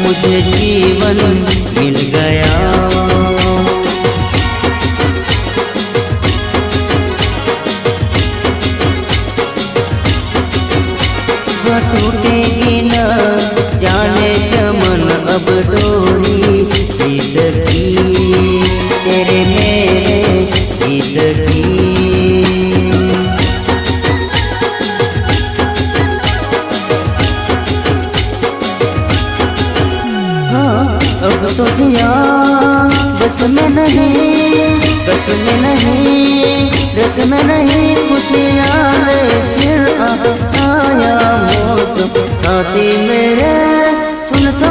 मुझे जीवन मिल गया। टूटेगी न जाने चमन अब डोरी गीत की, तेरे मेरे गीत की। हाँ अब तो जिया बस में नहीं, बस में नहीं, बस में नहीं, खुशियाँ ले फिर आया मौसम साथी मेरे सुन तो